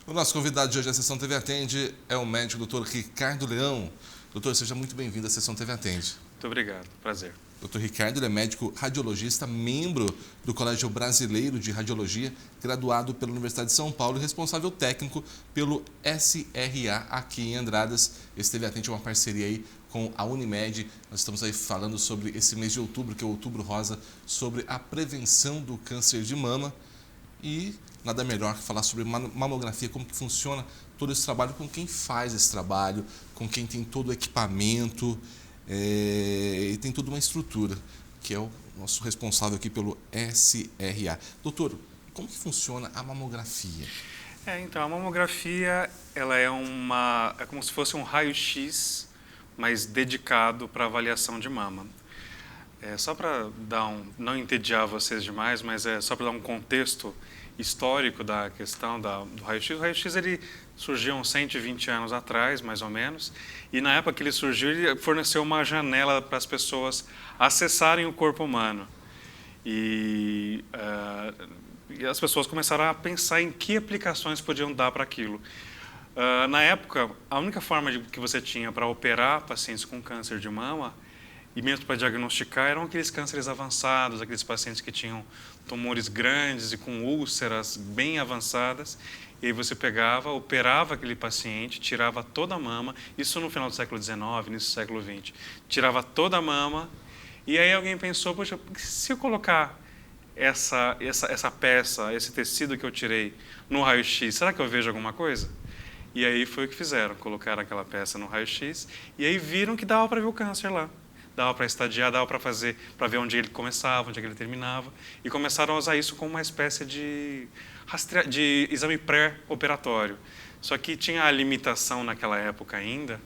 O nosso convidado de hoje à Sessão TV Atende é o médico Dr. Ricardo Leão. Doutor, seja muito bem-vindo à Sessão TV Atende. Muito obrigado, prazer. Dr. Ricardo é médico radiologista, membro do Colégio Brasileiro de Radiologia, graduado pela Universidade de São Paulo e responsável técnico pelo SRA aqui em Andradas. Esse TV Atende é uma parceria aí com a Unimed. Nós estamos aí falando sobre esse mês de outubro, que é o Outubro Rosa, sobre a prevenção do câncer de mama. E nada melhor que falar sobre mamografia, como que funciona todo esse trabalho, com quem faz esse trabalho, com quem tem todo o equipamento e tem toda uma estrutura, que é o nosso responsável aqui pelo SRA. Doutor, como que funciona a mamografia? Então, a mamografia ela é como se fosse um raio-x, mas dedicado para avaliação de mama. Só para não entediar vocês demais, mas só para dar um contexto histórico da questão do raio-x. O raio-x ele surgiu uns 120 anos atrás, mais ou menos, e na época que ele surgiu, ele forneceu uma janela para as pessoas acessarem o corpo humano. E as pessoas começaram a pensar em que aplicações podiam dar para aquilo. Na época, a única forma que você tinha para operar pacientes com câncer de mama e mesmo para diagnosticar eram aqueles cânceres avançados, aqueles pacientes que tinham tumores grandes e com úlceras bem avançadas. E aí você pegava, operava aquele paciente, tirava toda a mama, isso no final do século XIX, início do século XX. Tirava toda a mama e aí alguém pensou, poxa, se eu colocar essa peça, esse tecido que eu tirei no raio-x, será que eu vejo alguma coisa? E aí foi o que fizeram, colocaram aquela peça no raio-x e aí viram que dava para ver o câncer lá. Dava para estadiar, dava para ver onde ele começava, onde ele terminava. E começaram a usar isso como uma espécie de exame pré-operatório. Só que tinha a limitação naquela época ainda,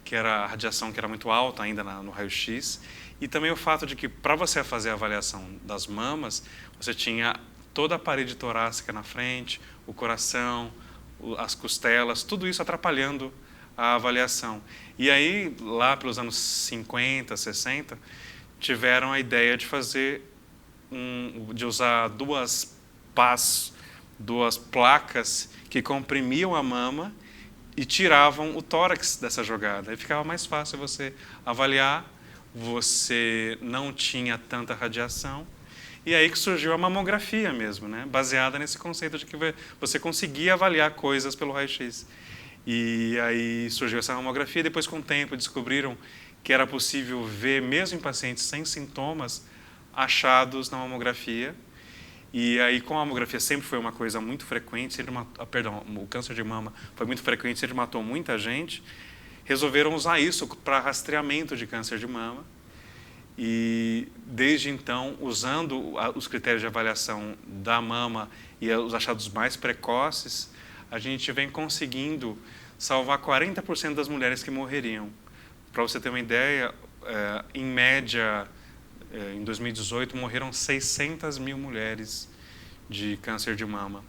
que era a radiação que era muito alta ainda no raio-x, e também o fato de que para você fazer a avaliação das mamas, você tinha toda a parede torácica na frente, o coração, as costelas, tudo isso atrapalhando a avaliação. E aí, lá pelos anos 50, 60, tiveram a ideia de de usar duas placas que comprimiam a mama e tiravam o tórax dessa jogada. Aí ficava mais fácil você avaliar, você não tinha tanta radiação. E aí que surgiu a mamografia mesmo, né? Baseada nesse conceito de que você conseguia avaliar coisas pelo raio-x. E aí surgiu essa mamografia e depois, com o tempo, descobriram que era possível ver, mesmo em pacientes sem sintomas, achados na mamografia. E aí, como a mamografia sempre foi uma coisa muito frequente, o câncer de mama foi muito frequente, sempre matou muita gente, resolveram usar isso para rastreamento de câncer de mama. E, desde então, usando os critérios de avaliação da mama e os achados mais precoces, a gente vem conseguindo salvar 40% das mulheres que morreriam. Para você ter uma ideia, em média, em 2018, morreram 600 mil mulheres de câncer de mama.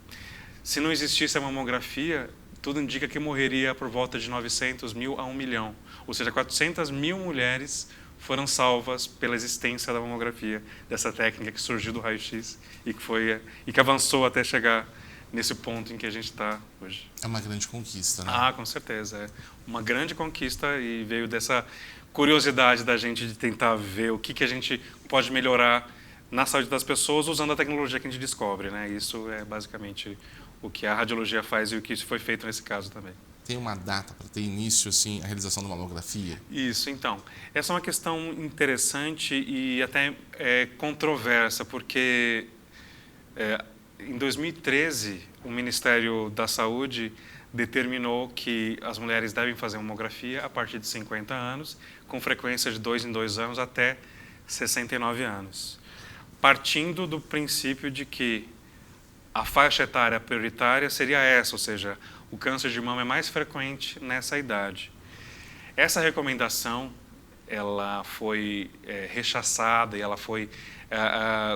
Se não existisse a mamografia, tudo indica que morreria por volta de 900 mil a 1 milhão. Ou seja, 400 mil mulheres foram salvas pela existência da mamografia, dessa técnica que surgiu do raio-x e que avançou até chegar nesse ponto em que a gente está hoje. É uma grande conquista, né? Com certeza. É uma grande conquista e veio dessa curiosidade da gente de tentar ver o que a gente pode melhorar na saúde das pessoas usando a tecnologia que a gente descobre, né? Isso é basicamente o que a radiologia faz e o que foi feito nesse caso também. Tem uma data para ter início, assim, a realização da mamografia? Isso, então. Essa é uma questão interessante e até controversa, porque em 2013, o Ministério da Saúde determinou que as mulheres devem fazer mamografia a partir de 50 anos, com frequência de 2 em 2 anos até 69 anos. Partindo do princípio de que a faixa etária prioritária seria essa, ou seja, o câncer de mama é mais frequente nessa idade. Essa recomendação ela foi rechaçada e ela foi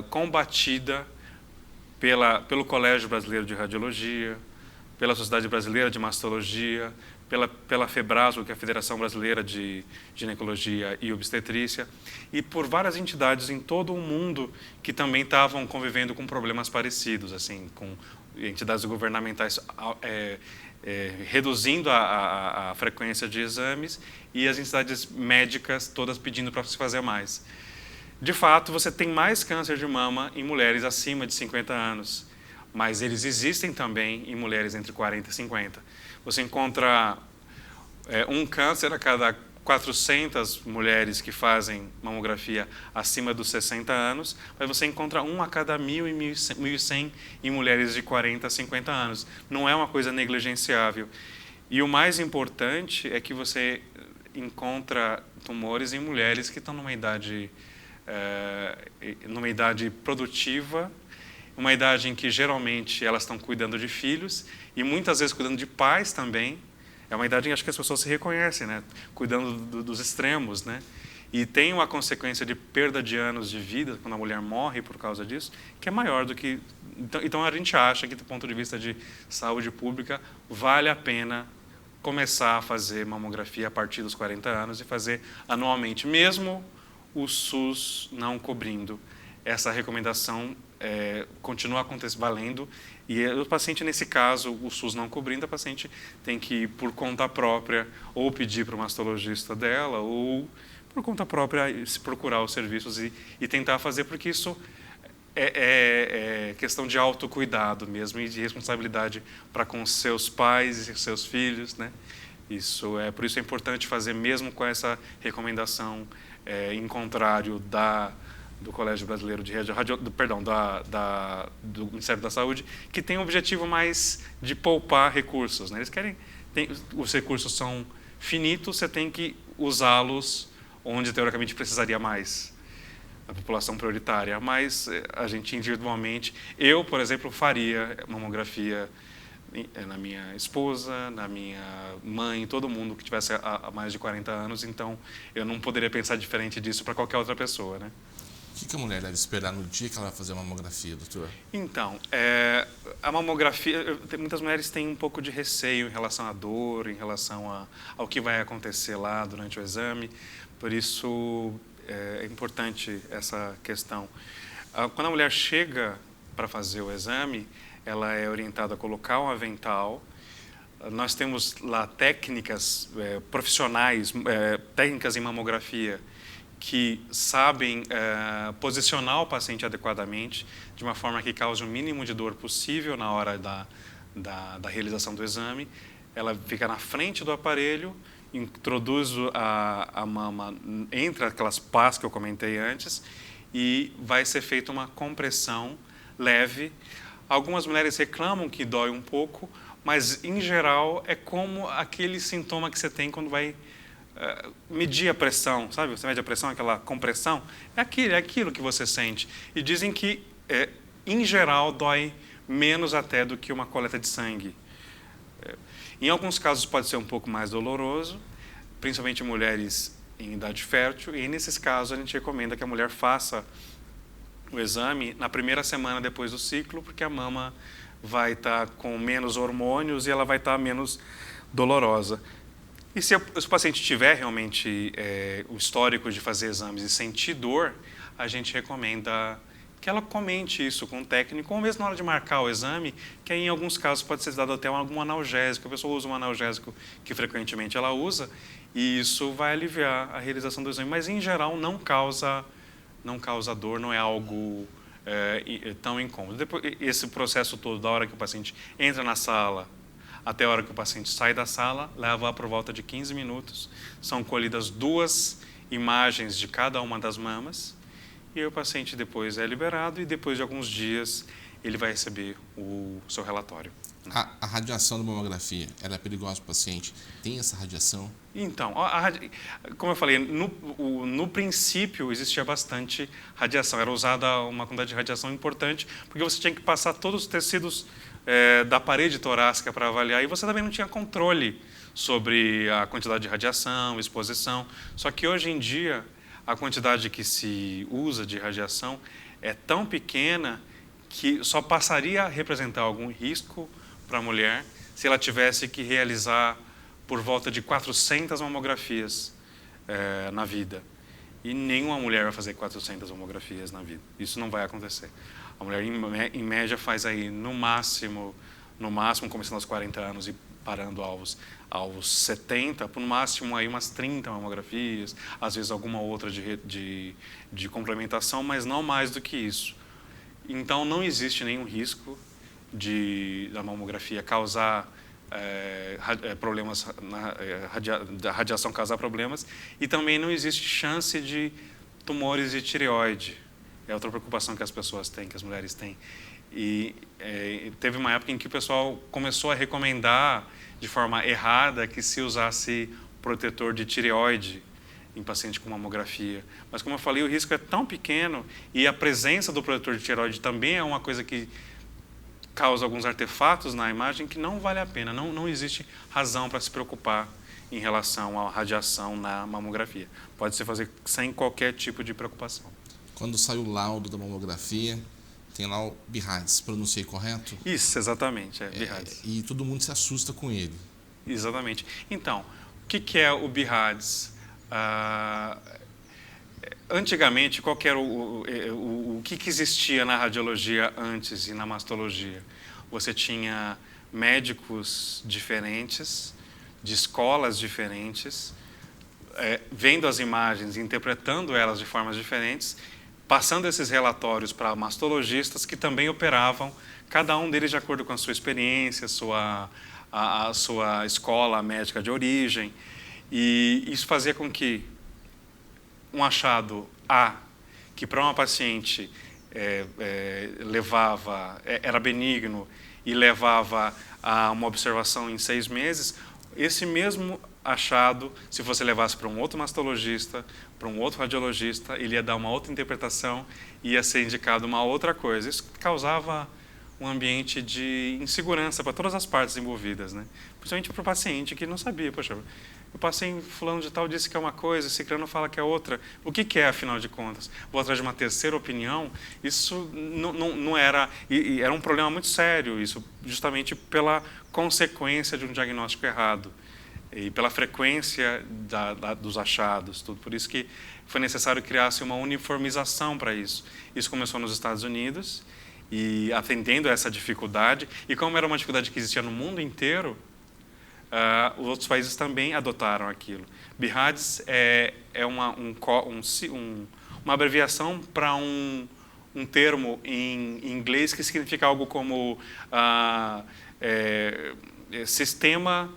combatida pelo Colégio Brasileiro de Radiologia, pela Sociedade Brasileira de Mastologia, pela FEBRASO, que é a Federação Brasileira de Ginecologia e Obstetrícia, e por várias entidades em todo o mundo que também estavam convivendo com problemas parecidos, assim, com entidades governamentais reduzindo a frequência de exames e as entidades médicas todas pedindo para se fazer mais. De fato, você tem mais câncer de mama em mulheres acima de 50 anos, mas eles existem também em mulheres entre 40 e 50. Você encontra um câncer a cada 400 mulheres que fazem mamografia acima dos 60 anos, mas você encontra um a cada 1.000 e 1.100 em mulheres de 40 a 50 anos. Não é uma coisa negligenciável. E o mais importante é que você encontra tumores em mulheres que estão numa idade produtiva, uma idade em que geralmente elas estão cuidando de filhos e muitas vezes cuidando de pais também. É uma idade em que acho que as pessoas se reconhecem, né? Cuidando dos extremos, né? E tem uma consequência de perda de anos de vida quando a mulher morre por causa disso, que é maior do que... Então a gente acha que, do ponto de vista de saúde pública, vale a pena começar a fazer mamografia a partir dos 40 anos e fazer anualmente, mesmo o SUS não cobrindo. Essa recomendação continua valendo e o paciente, nesse caso, o SUS não cobrindo, a paciente tem que ir por conta própria ou pedir para o mastologista dela ou por conta própria se procurar os serviços e tentar fazer, porque isso é questão de autocuidado mesmo e de responsabilidade para com seus pais e seus filhos, né? Por isso é importante fazer mesmo com essa recomendação em contrário do Colégio Brasileiro de do Ministério da Saúde, que tem um objetivo mais de poupar recursos, né? Eles querem, os recursos são finitos, você tem que usá-los onde teoricamente precisaria mais, a população prioritária. Mas a gente individualmente, eu, por exemplo, faria mamografia na minha esposa, na minha mãe, todo mundo que tivesse há mais de 40 anos, então eu não poderia pensar diferente disso para qualquer outra pessoa, né? O que a mulher deve esperar no dia que ela vai fazer a mamografia, doutor? Então, a mamografia, muitas mulheres têm um pouco de receio em relação à dor, em relação ao que vai acontecer lá durante o exame, por isso é importante essa questão. Quando a mulher chega para fazer o exame, ela é orientada a colocar um avental. Nós temos lá técnicas profissionais, técnicas em mamografia, que sabem posicionar o paciente adequadamente, de uma forma que cause o mínimo de dor possível na hora da realização do exame. Ela fica na frente do aparelho, introduz a mama entre aquelas pás que eu comentei antes e vai ser feita uma compressão leve. Algumas mulheres reclamam que dói um pouco, mas, em geral, é como aquele sintoma que você tem quando vai medir a pressão, sabe? Você mede a pressão, aquela compressão, é aquilo que você sente. E dizem que, em geral, dói menos até do que uma coleta de sangue. Em alguns casos pode ser um pouco mais doloroso, principalmente mulheres em idade fértil, e nesses casos a gente recomenda que a mulher faça o exame na primeira semana depois do ciclo, porque a mama vai estar com menos hormônios e ela vai estar menos dolorosa. E se o paciente tiver realmente o histórico de fazer exames e sentir dor, a gente recomenda que ela comente isso com o técnico, ou mesmo na hora de marcar o exame, que aí, em alguns casos pode ser dado até algum analgésico. A pessoa usa um analgésico que frequentemente ela usa, e isso vai aliviar a realização do exame. Mas, em geral, não causa dor, não é algo tão incômodo. Depois, esse processo todo, da hora que o paciente entra na sala até a hora que o paciente sai da sala, leva por volta de 15 minutos. São colhidas 2 imagens de cada uma das mamas, e aí o paciente depois é liberado e depois de alguns dias ele vai receber o seu relatório. A radiação da mamografia, ela é perigosa para o paciente? Tem essa radiação? Então, como eu falei, no princípio existia bastante radiação. Era usada uma quantidade de radiação importante, porque você tinha que passar todos os tecidos da parede torácica para avaliar, e você também não tinha controle sobre a quantidade de radiação, exposição. Só que hoje em dia, a quantidade que se usa de radiação é tão pequena que só passaria a representar algum risco para a mulher se ela tivesse que realizar por volta de 400 mamografias na vida. E nenhuma mulher vai fazer 400 mamografias na vida. Isso não vai acontecer. A mulher, em média, faz aí, no máximo, começando aos 40 anos e parando aos 70, por no máximo aí umas 30 mamografias, às vezes alguma outra de complementação, mas não mais do que isso. Então, não existe nenhum risco da mamografia causar problemas, da radiação causar problemas, e também não existe chance de tumores de tireoide. É outra preocupação que as pessoas têm, que as mulheres têm. E teve uma época em que o pessoal começou a recomendar de forma errada que se usasse protetor de tireoide em paciente com mamografia. Mas, como eu falei, o risco é tão pequeno, e a presença do protetor de tireoide também é uma coisa que causa alguns artefatos na imagem que não vale a pena. Não existe razão para se preocupar em relação à radiação na mamografia. Pode se fazer sem qualquer tipo de preocupação. Quando sai o laudo da mamografia, tem lá o BIRADS, pronunciei correto? Isso, exatamente, BIRADS. E todo mundo se assusta com ele. Exatamente. Então, o que é o BIRADS? Antigamente, qual que era o que existia na radiologia antes e na mastologia? Você tinha médicos diferentes, de escolas diferentes, vendo as imagens, interpretando elas de formas diferentes, passando esses relatórios para mastologistas que também operavam, cada um deles de acordo com a sua experiência, a sua escola médica de origem. E isso fazia com que um achado A, que para uma paciente era benigno e levava a uma observação em 6 meses, esse mesmo achado, se você levasse para um outro mastologista, para um outro radiologista, ele ia dar uma outra interpretação e ia ser indicado uma outra coisa. Isso causava um ambiente de insegurança para todas as partes envolvidas, né? Principalmente para o paciente que não sabia, poxa, eu passei em fulano de tal, disse que é uma coisa, ciclano fala que é outra. O que é, afinal de contas? Vou atrás de uma terceira opinião? Isso não era... E era um problema muito sério, isso justamente pela consequência de um diagnóstico errado e pela frequência dos achados, tudo. Por isso que foi necessário criar-se uma uniformização para isso. Isso começou nos Estados Unidos, e atendendo a essa dificuldade, e como era uma dificuldade que existia no mundo inteiro, os outros países também adotaram aquilo. BIRADS é uma abreviação para um termo em inglês que significa algo como Sistema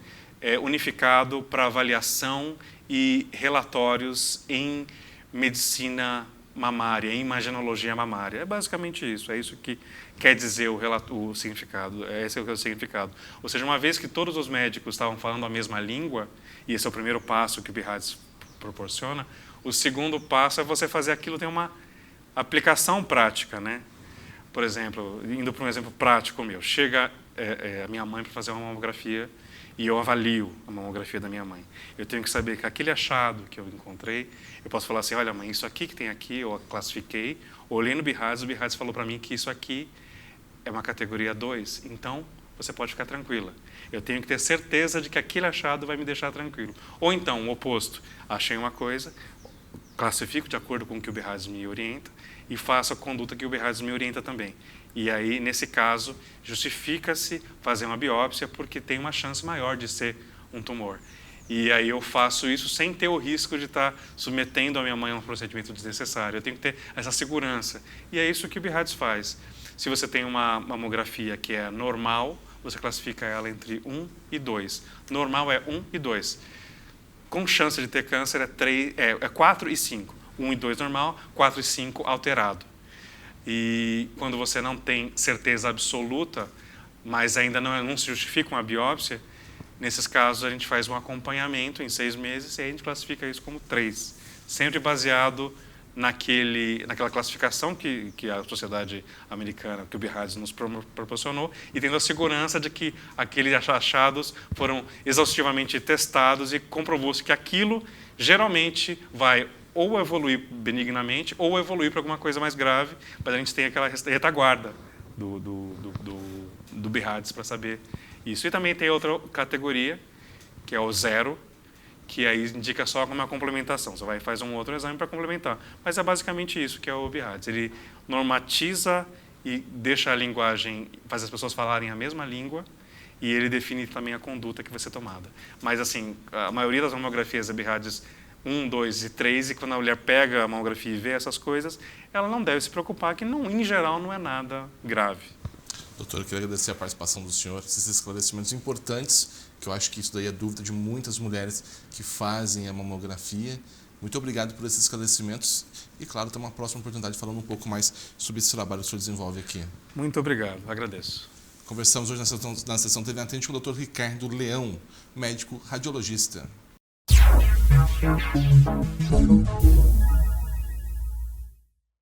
Unificado para Avaliação e Relatórios em Medicina Mamária, em Imagenologia Mamária. É basicamente isso, é isso que quer dizer o significado, esse é o significado. Ou seja, uma vez que todos os médicos estavam falando a mesma língua, e esse é o primeiro passo que o BIRADS proporciona, o segundo passo é você fazer aquilo ter uma aplicação prática, né? Por exemplo, indo para um exemplo prático meu, chega a minha mãe para fazer uma mamografia e eu avalio a mamografia da minha mãe. Eu tenho que saber que aquele achado que eu encontrei, eu posso falar assim, olha mãe, isso aqui que tem aqui, eu classifiquei, olhei no BIRADS, o BIRADS falou para mim que isso aqui é uma categoria 2, então você pode ficar tranquila. Eu tenho que ter certeza de que aquele achado vai me deixar tranquilo. Ou então, o oposto, achei uma coisa, classifico de acordo com o que o BIRADS me orienta e faço a conduta que o BIRADS me orienta também. E aí, nesse caso, justifica-se fazer uma biópsia porque tem uma chance maior de ser um tumor. E aí eu faço isso sem ter o risco de estar submetendo a minha mãe a um procedimento desnecessário. Eu tenho que ter essa segurança. E é isso que o BIRADS faz. Se você tem uma mamografia que é normal, você classifica ela entre 1 e 2. Normal é 1 e 2. Com chance de ter câncer é 4 e 5. 1 e 2 normal, 4 e 5 alterado. E quando você não tem certeza absoluta, mas ainda não se justifica uma biópsia, nesses casos a gente faz um acompanhamento em 6 meses e a gente classifica isso como 3. Sempre baseado naquela classificação que a sociedade americana, que o BIRADS nos proporcionou, e tendo a segurança de que aqueles achados foram exaustivamente testados e comprovou-se que aquilo geralmente vai ou evoluir benignamente ou evoluir para alguma coisa mais grave, mas a gente tem aquela retaguarda do BIRADS para saber isso. E também tem outra categoria, que é o 0, que aí indica só como uma complementação. Você vai e faz um outro exame para complementar. Mas é basicamente isso que é o BIHADS. Ele normatiza e deixa a linguagem, faz as pessoas falarem a mesma língua, e ele define também a conduta que vai ser tomada. Mas, assim, a maioria das mamografias é BIHADS 1, 2 e 3, e quando a mulher pega a mamografia e vê essas coisas, ela não deve se preocupar, que não, em geral não é nada grave. Doutor, eu queria agradecer a participação do senhor, esses esclarecimentos importantes, que eu acho que isso daí é dúvida de muitas mulheres que fazem a mamografia. Muito obrigado por esses esclarecimentos e, claro, ter uma próxima oportunidade falando um pouco mais sobre esse trabalho que o senhor desenvolve aqui. Muito obrigado, agradeço. Conversamos hoje na sessão TV Atente com o Dr. Ricardo Leão, médico radiologista.